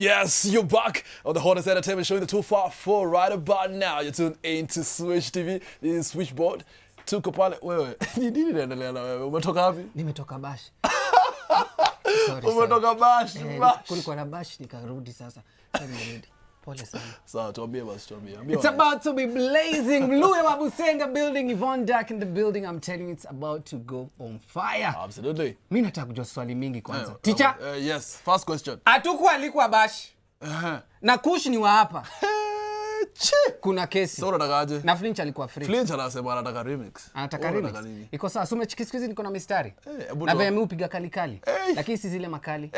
Yes, you're back on the hottest entertainment show in the 254 right about now. You're tuned into Switch TV. This is Switchboard. Tuko pale wewe. Nini inaendelea na wewe? Umetoka wapi? Nimetoka bash. Umetoka bash. Bash. Kulikuwa na bash nikarudi sasa. Nimerudi. Pole sana. Sawa, tuambie basi, tuambie. It's about to be blazing. Blue Babusa in the building, Yvonne Darcq in the building. I'm telling you, it's about to go on fire. Absolutely. Mimi nataka kujua swali mingi kwanza. Teacher? Yes, first question. Atakuwa alikuwa bash. Na Kush ni wa hapa. Kuna kesi. Sasa unatakaje? Na Flinch alikuwa free. Flinch anasema anataka remix. Anataka remix. Iko sawa, sume chikisikizi niko na mistari. Na vile mimi upiga kali kali. Lakini si zile makali.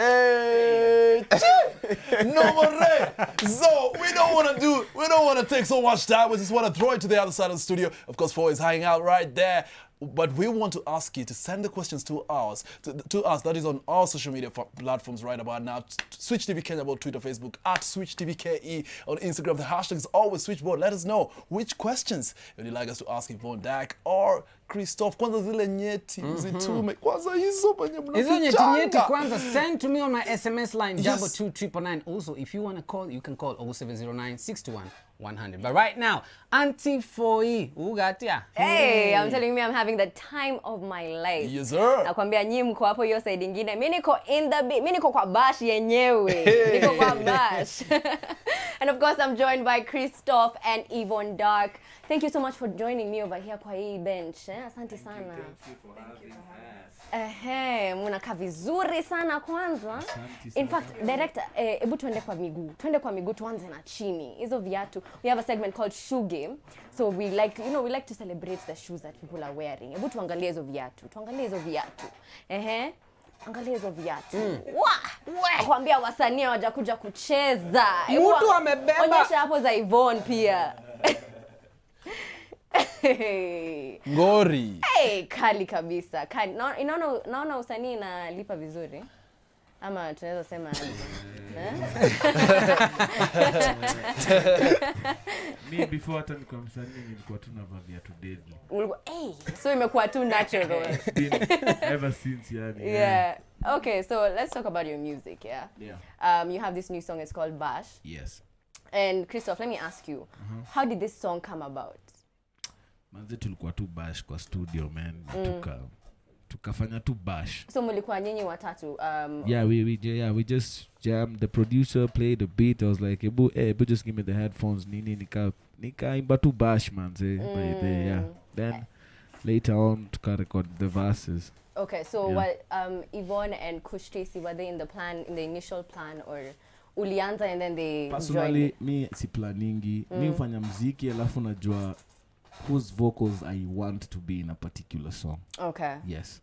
No more. So we don't want to take so much time. We just want to throw it to the other side of the studio. Of course, Four is hanging out right there. But we want to ask you to send the questions to us. That is on our social media platforms right about now. Switch TV Kenya on Twitter, Facebook, at Switch TV KE on Instagram. The hashtag is always Switchboard. Let us know which questions would you like us to ask Yvonne Darcq or Kristoff. Kwanza zile nyeti mzitume. Kwanza hizo penye mnafichanga. Hizo nyeti kwanza send to me on my SMS line double 299. Also, if you want to call, you can call 0709 621 100. But right now, Auntie Foi, ugatia. Hey, I'm telling you, I'm having the time of my life. Yes, sir. Nakwambia nyinyi mko hapo hiyo side nyingine. Mimi niko kwa bash yenyewe. Niko kwa bash. And of course, I'm joined by Kristoff and Yvonne Darcq. Thank you so much for joining me over here kwa hii bench. Asante sana. Thank you for having us. Munakaa vizuri sana kwanza. In fact, director, hebu tuende kwa miguu. Tuende kwa miguu tuanze na chini. Hizo viatu. We have a segment called Shoe Game. So we like to celebrate the shoes that people are wearing. Hebu tuangalie hizo viatu. Angalia hizo viatu. Nakwambia wasanii hawajakuja kucheza. Mtu amebeba. Onyesha hapo za Yvonne pia. Ngori. Kali kabisa. Kali. Naona usanii inalipa vizuri. Ama tunaweza sema Me before hata nilikuwa msanii nilikuwa tu navaa viatu deadly. So imekuwa too natural. Ever since yani. Yeah. Okay, so let's talk about your music, yeah? Yeah. You have this new song, it's called Bash. Yes. And Kristoff, let me ask you, how did this song come about? Manze tulikuwa tu bash kwa studio man. Tukafanya tu bash. So mulikuwa nyinyi watatu. We just jammed. The producer played the beat. I was like, "Ebu just give me the headphones." Nika imba tu bash manze. Yeah. Then later on to record the verses. Okay, so what Yvonne and Kush Stacy, were they in the initial plan, or ulianza and then they personally me si planingi. Mi ufanya muziki alafu najua whose vocals I want to be in a particular song. Okay. Yes.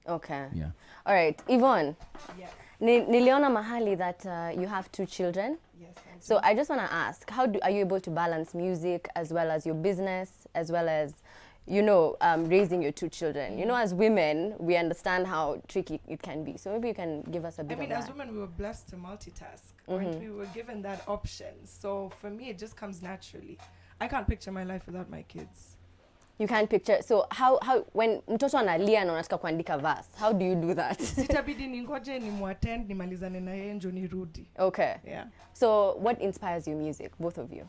Okay. Yeah. All right, Yvonne. Yes. Niliona mahali that you have 2 children. Yes. So I just want to ask, are you able to balance music as well as your business, as well as, raising your 2 children? You know, as women, we understand how tricky it can be. So maybe you can give us a bit of that. As women, we were blessed to multitask. We were given that option. So for me, it just comes naturally. I can't picture my life without my kids. You can't picture. So how when mtoto analia na unataka kuandika verse, how do you do that? Sitabidi ningoje nimuattend nimalizane na yeye ndio nirudi. Okay. Yeah. So what inspires your music, both of you?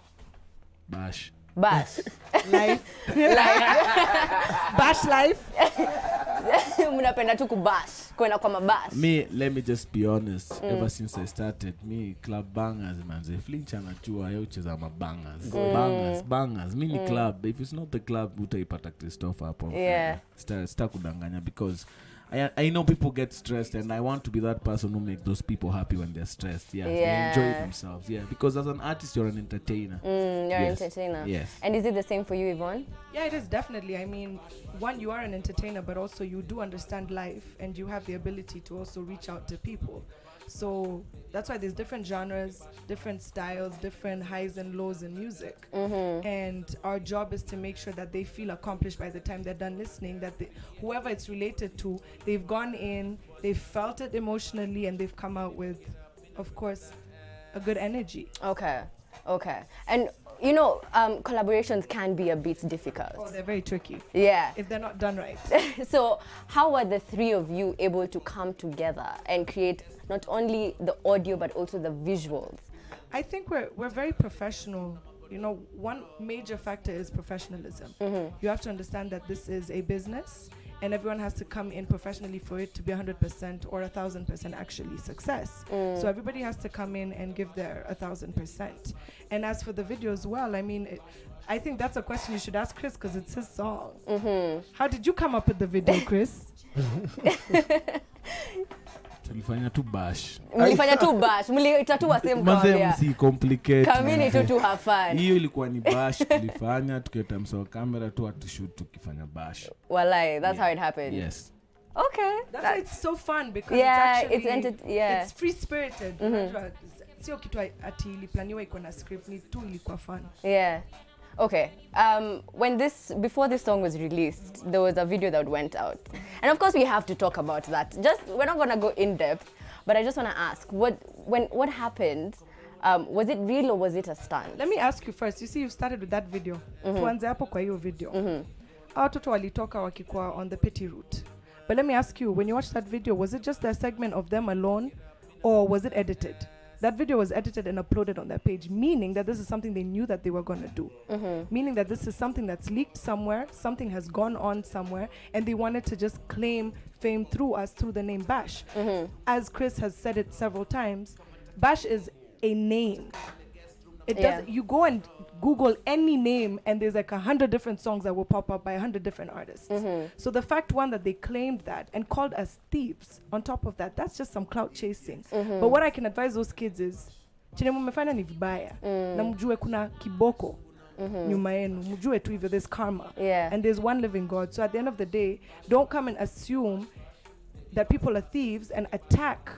Bash. Life. Bash life. Mnapenda tu kubash, kwenda kwa mabash. Let me just be honest. Ever since I started, club bangers manze. Flinch anachua yeye ucheza mabangers. Bangers. Mini club. If it's not the club, utaipata Kristoff hapo. Yeah. Start kudanganya because I know people get stressed and I want to be that person who makes those people happy when they're stressed. Yeah. They enjoy themselves. Yeah. Because as an artist, you're an entertainer. You're an entertainer. Yes. And is it the same for you, Yvonne? Yeah, it is definitely. I mean, one, you are an entertainer, but also you do understand life and you have the ability to also reach out to people. So that's why there's different genres, different styles, different highs and lows in music. And our job is to make sure that they feel accomplished by the time they're done listening, that whoever it's related to, they've gone in, they've felt it emotionally, and they've come out with, of course, a good energy. Okay. And you know, collaborations can be a bit difficult. Oh, they're very tricky Yeah. if they're not done right. So how were the three of you able to come together and create not only the audio but also the visuals? I think we're very professional. You know, one major factor is professionalism. You have to understand that this is a business and everyone has to come in professionally for it to be 100% or 1,000% actually success. So everybody has to come in and give their 1,000%. And as for the video as well, I mean, I think that's a question you should ask Chris because it's his song. How did you come up with the video, Chris? Tulifanya tu bash. Mlifanya tu bash, mlitatua same Manze kawambia. msi complicate. Kamini tu to have fun. Hiyo ilikuwa ni bash tulifanya tuketa msawa kamera tu atushoot tukifanya bash. Walai, that's how it happened. Yes. Okay. That's why it's so fun because Yeah, it's actually yeah. it's free spirited. Sio kitu ati iliplaniwa iko na script, ni tu ilikuwa fun. Yeah. Okay. Before this song was released, there was a video that went out, and of course we have to talk about that. We're not gonna go in depth, but I just wanna ask, what happened? Was it real or was it a stunt? Let me ask you first. You see, you started with that video. Tuanze hapo kwa hiyo video. Hao watoto walitoka wakikuwa on the pity route. But let me ask you, when you watched that video, was it just a segment of them alone, or was it edited? That video was edited and uploaded on their page, meaning that this is something they knew that they were going to do. Meaning that this is something that's leaked somewhere, something has gone on somewhere, and they wanted to just claim fame through us, through the name Bash. As Chris has said it several times, Bash is a name. You go and Google any name and there's like 100 different songs that will pop up by 100 different artists. So the fact that they claimed that and called us thieves on top of that, that's just some clout chasing. But what I can advise those kids is chenye mumefanya ni vibaya na mjue kuna kiboko nyuma yenu, mjue tu hivyo, there's karma and there's one living God. So at the end of the day, don't come and assume that people are thieves and attack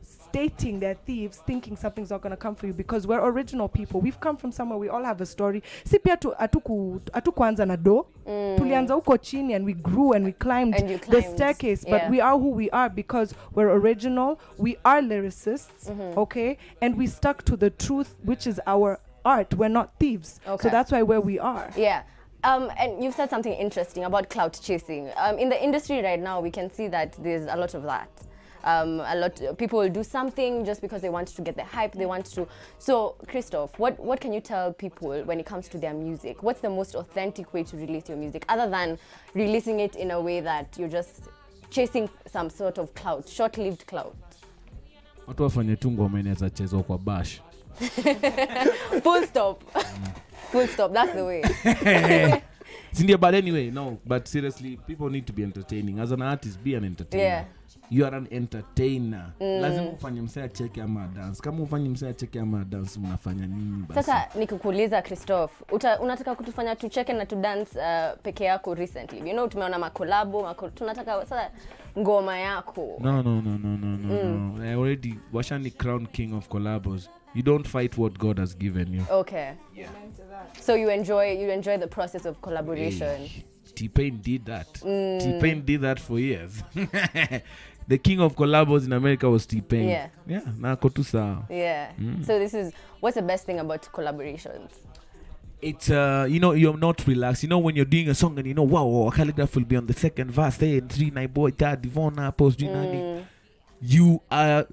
stating they're thieves, thinking something's not going to come for you, because we're original people. We've come from somewhere. We all have a story. Si pia hatukuanza na do. Tulianza huko chini and we grew and we climbed the staircase. But we are who we are because we're original. We are lyricists, okay? And we stuck to the truth, which is our art. We're not thieves. Okay. So that's why where we are. Yeah. And you've said something interesting about clout chasing. In the industry right now, we can see that there's a lot of that. A lot of people will do something just because they want to get the hype, they want to. So, Kristoff, what can you tell people when it comes to their music? What's the most authentic way to release your music, other than releasing it in a way that you're just chasing some sort of clout, short-lived clout? Watu wafanye tu ngoma inaweza chezwa kwa bash. Full stop. Full stop, that's the way. Sindia, but anyway, no, but seriously, people need to be entertaining. As an artist, be an entertainer. Yeah. You are an entertainer. Lazima ufanye msea cheke ama dance. Kama ufanye msea cheke ama dance, mnafanya nini basi? Sasa nikukuuliza Kristoff, unataka kutufanya tucheke na tu dance peke yako recently? You know, tumeona makolabo, tunataka sasa ngoma yako. No. I already washani crown king of collabos. You don't fight what God has given you. Okay. Yeah. So you enjoy the process of collaboration. Hey, T-Pain did that. T-Pain did that for years. The king of collabos in America was T-Pain. Yeah. Nako tu sawa. Yeah. So what's the best thing about collaborations? It's you're not relaxed. You know, when you're doing a song and wow, Calligraph will be on the second verse, hey, 3 9 boy, Dad, Yvonne Darcq, you are.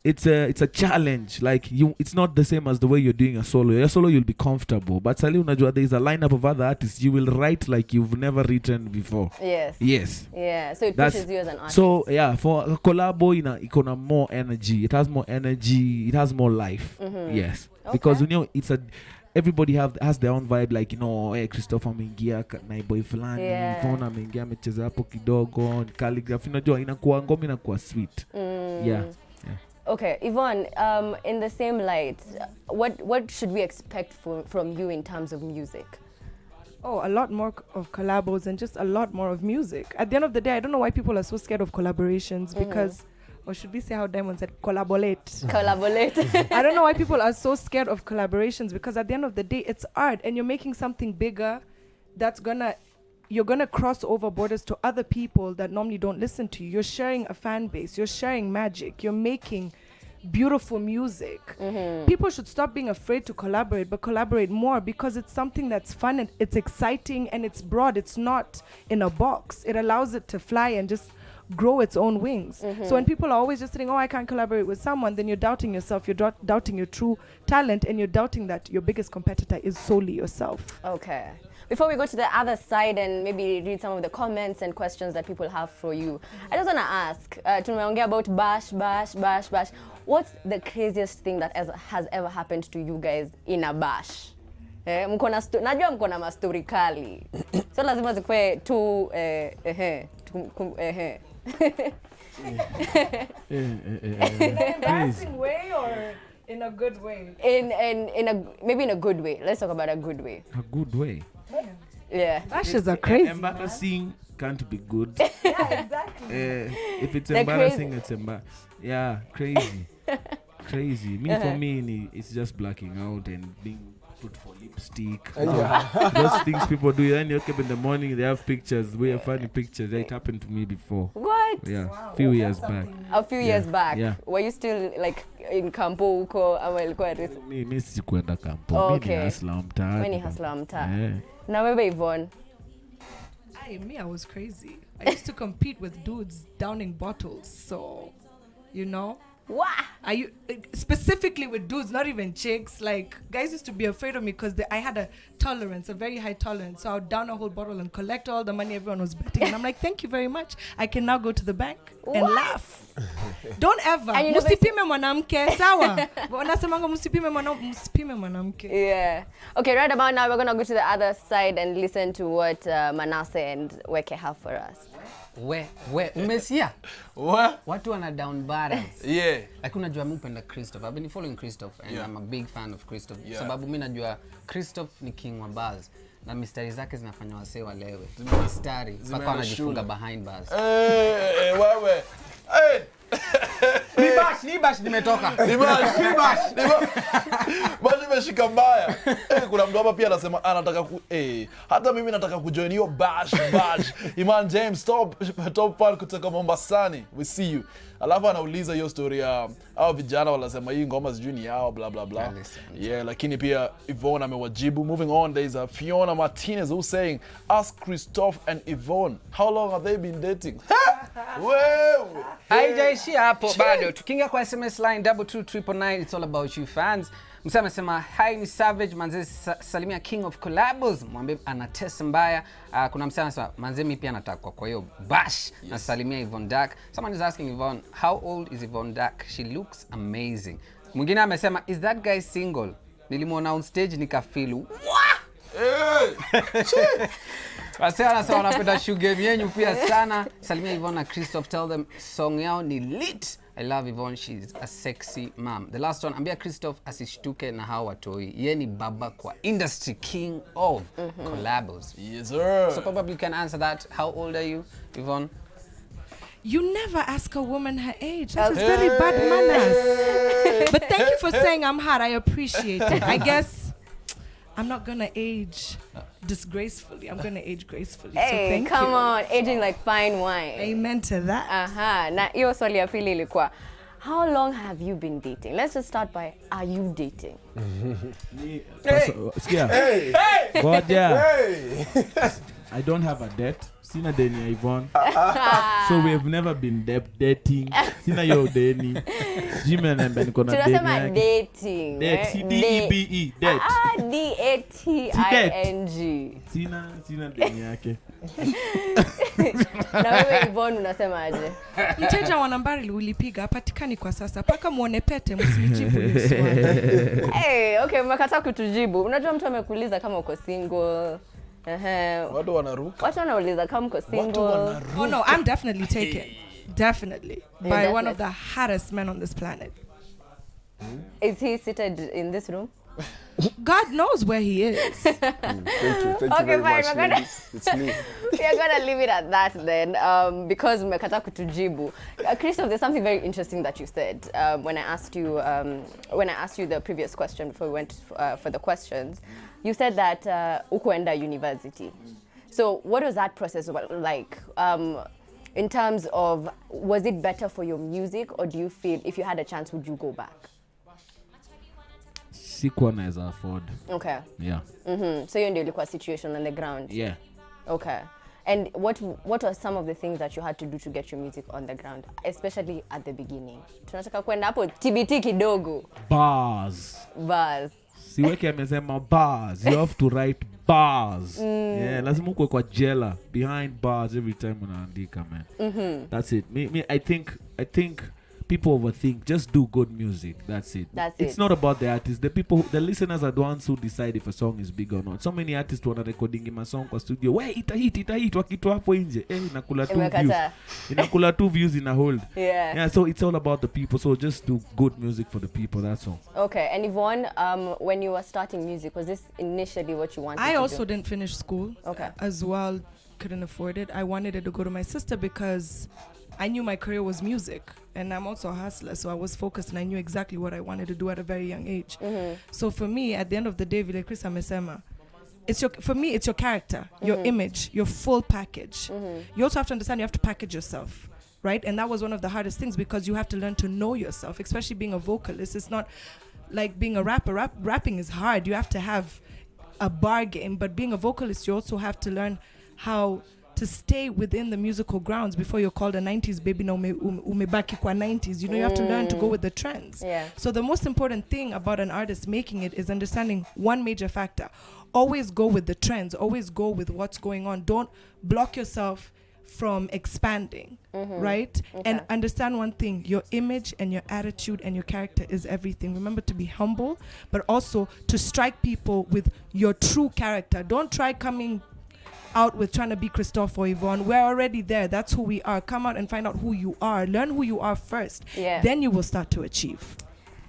It's a challenge. Like it's not the same as the way you're doing a solo. Your solo, you'll be comfortable. But sali unajua, there is a lineup of other artists. You will write like you've never written before. Yes. Yeah. So it pushes you as an artist. So yeah, for a collabo, ikona more energy. It has more energy. It has more life. Yes. Okay. Because everybody has their own vibe. Like Kristoff ameingia na boy fulani, Yvonne ameingia amecheza hapo kidogo, Calligraph. Unajua inakuwa ngoma inakuwa sweet. Yeah. Okay, Yvonne, in the same light, what should we expect from you in terms of music? Oh, a lot more of collabos and just a lot more of music. At the end of the day, I don't know why people are so scared of collaborations because, or should we say how Diamond said, collaborate. I don't know why people are so scared of collaborations because at the end of the day, it's art and you're making something bigger you're gonna cross over borders to other people that normally don't listen to you. You're sharing a fan base. You're sharing magic. You're making beautiful music. People should stop being afraid to collaborate, but collaborate more, because it's something that's fun and it's exciting and it's broad. It's not in a box. It allows it to fly and just grow its own wings. So when people are always just saying, oh, I can't collaborate with someone, then you're doubting yourself, you're doubting your true talent, and you're doubting that your biggest competitor is solely yourself. Okay. Before we go to the other side and maybe read some of the comments and questions that people have for you, I just want to ask, tumeongea about bash. What's the craziest thing that has ever happened to you guys in a bash? Najua mko na mastori kali. So lazima zikwe tu In an embarrassing way or in a good way? Maybe in a good way. Let's talk about a good way. A good way. Yeah. Bashes are crazy. Embarrassing can't be good. Yeah, exactly. If it's They're embarrassing, crazy. it's yeah, crazy. Crazy. For me, it's just blacking out and being put for lipstick. Those things people do. Then you wake up in the morning, they have pictures, we have funny pictures. It happened to me before. What? Yeah, Wow. few years back. A few years back. Yeah. Were you still like in kampo huko ama ilikuwa Mi sikuenda kampo. Okay. Mi ni hustler mtaani. When you hustle mtaa. Yeah. Na wewe Yvonne? I was crazy. I used to compete with dudes downing bottles, so, you know. Wah! Specifically with dudes, not even chicks. Like, guys used to be afraid of me because I had a tolerance, a very high tolerance. So I would down a whole bottle and collect all the money everyone was betting. And I'm like, thank you very much. I can now go to the bank and laugh. Don't ever. And you never Musipime mwanamke, sawa. Wanasemanga musipime mwanamke. Yeah. Okay, right about now we're going to go to the other side and listen to what Manasseh and Weke have for us. Umesikia? What? Watu wana down barrels. Yeah. Like unajua mimi upenda Kristoff. I've been following Kristoff and Yeah. I'm a big fan of Kristoff. Yeah. Sababu mimi najua Kristoff ni king wa bars. Na mistari zake zinafanya wasee walewe. Mistari mpaka wanajifunga behind bars. Wewe. Hey. Nibash nimetoka. Basi nimeshika mbaya. Kuna mtu hapa pia anasema anataka hata mimi nataka kujoin hiyo bash. Iman James top fan kutoka Mombasani. We see you. Alafu anauliza hiyo story ya hao vijana wanasema hii ngoma sijui ni yao bla bla bla. Yeah, lakini pia Yvonne amewajibu. Moving on, there is a Fiona Martinez who's saying, ask Kristoff and Yvonne, how long have they been dating? Wewe. Haijaishia hapo bado. Tukinga kwa SMS line 22999, it's all about you fans. Msema amesema hi ni Savage manze salimia King of Collabos, mwambie anatesa mbaya. Kuna msema anasema manze mimi pia nataka kwa hiyo bash. Nasalimia Yvonne Darcq. Someone is asking Yvonne, how old is Yvonne Darcq? She looks amazing. Mwingine amesema, is that guy single? Nilimuona on stage nikafeel Wase anasema wanapenda shoe game yenyu pia sana. Salimia Yvonne na Kristoff, tell them song yao ni lit. I love Yvonne, she's a sexy mom. The last one, ambia Kristoff asishtuke na hao watoi. Yeye ni baba kwa industry king of collabos. Yes sir. So probably you can answer that. How old are you, Yvonne? You never ask a woman her age. That is very bad manners. But thank you for saying I'm hot. I appreciate it. I guess I'm not going to age disgracefully. I'm going to age gracefully. Hey, so thank come you. on, aging like fine wine. Amen to that. Na hiyo swali ya pili ilikuwa, how long have you been dating? Let's just start by, are you dating? I don't have a debt. Sina deni ya Yvonne. So we have never been dating. Sina yo deni. Jime na mbeni kona deni. Tunasema dating. Debt. C-D-E-B-E. Debt. D-A-T-I-N-G. Sina deni yake. Na wewe Yvonne unasema aje? Mteja wa nambari ulipiga hapatikani kwa sasa. Paka muone pete msinijibu hiyo swali. Hey, okay, umekataa kutujibu. Unajua mtu amekuuliza kama uko single. Watu wanaruka. Watu wanauliza kama uko single. Oh no, I'm definitely taken. Definitely. By one of the hottest men on this planet. Is he seated in this room? God knows where he is. Thank you Okay, very fine, much, we're gonna- ladies. It's me. We are going to leave it at that then, because umekataa kutujibu. Kristoff, there's something very interesting that you said when I asked you the previous question before we went for the questions. You said that ukuenda university. So what was that process like? in terms of, was it better for your music, or do you feel if you had a chance, would you go back? Sikuwa naweza afford. Okay. Yeah. So you ndio ilikuwa situation on the ground. Yeah. Okay. And what were some of the things that you had to do to get your music on the ground, especially at the beginning? Tunataka kwenda hapo TBT kidogo. Bars. Siweke amesema bars. You have to write bars. Yeah, lazima ukwe kwa jela behind bars every time unaandika, man. That's it. Me I think people overthink. Just do good music. That's it. It's not about the artists. The listeners are the ones who decide if a song is big or not. So many artists wana recording in my song kwa studio. We ita wakitoa hapo nje. Inakula 2 views. Inakula 2 views in a hold. Yeah, so it's all about the people. So just do good music for the people. That's all. Okay. And Yvonne, when you were starting music, was this initially what you wanted to do? I also didn't finish school. Okay. As well, couldn't afford it. I wanted it to go to my sister because I knew my career was music, and I'm also a hustler, so I was focused and I knew exactly what I wanted to do at a very young age. So for me, at the end of the day, vile Chris amesema, for me, it's your character, your image, your full package. You also have to understand you have to package yourself, right? And that was one of the hardest things because you have to learn to know yourself, especially being a vocalist. It's not like being a rapper. Rapping is hard. You have to have a bar game, but being a vocalist, you also have to learn how to stay within the musical grounds before you're called a 90s baby. No, umebaki kwa 90s. You know, you have to learn to go with the trends. Yeah. So the most important thing about an artist making it is understanding one major factor. Always go with the trends. Always go with what's going on. Don't block yourself from expanding, right? Okay. And understand one thing, your image and your attitude and your character is everything. Remember to be humble, but also to strike people with your true character. Don't try coming out with trying to be Kristoff or Yvonne. We're already there. That's who we are. Come out and find out who you are. Learn who you are first. Yeah. Then you will start to achieve.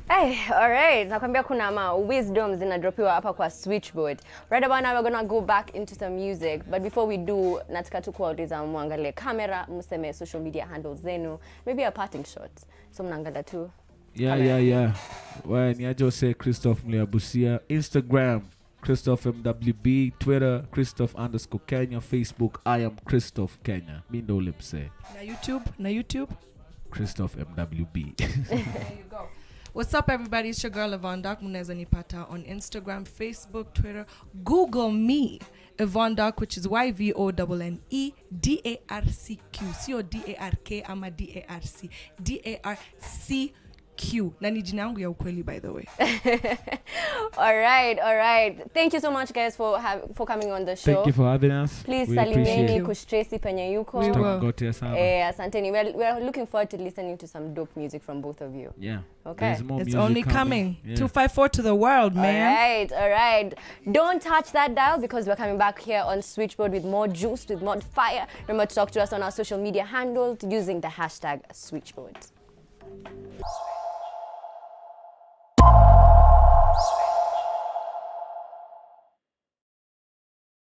Hey, all right. Nakwambia kuna wisdom zinadropiwa hapa kwa Switchboard. Right about now, we're going to go back into some music. But before we do, nataka tu kuwauliza muangalie kamera, mseme social media handles zenu. Maybe a parting shot. So mnaangalia tu. Yeah. Well, niajo say Kristoff Mliabusia. Instagram, Kristoff MWB. Twitter, Kristoff_Kenya. Facebook, I am Kristoff Kenya. Mindo lipse. Na YouTube. Kristoff MWB. There you go. What's up, everybody? It's your girl Yvonne Darcq. Muneza nipata on Instagram, Facebook, Twitter. Google me, Yvonne Darcq, which is YVONNE DARCQ. Sio DARK ama DARC. DARCQ. Na ni jina yangu ya ukweli, by the way. All right. Thank you so much, guys, for coming on the show. Thank you for having us. Please We salimieni kustresi penye yuko. We will. Asanteni. We're looking forward to listening to some dope music from both of you. Yeah. Okay. There's more It's music only coming. Yeah. 254 to the world, man. All right. Don't touch that dial because we're coming back here on Switchboard with more juice, with more fire. Remember to talk to us on our social media handles using the hashtag Switchboard.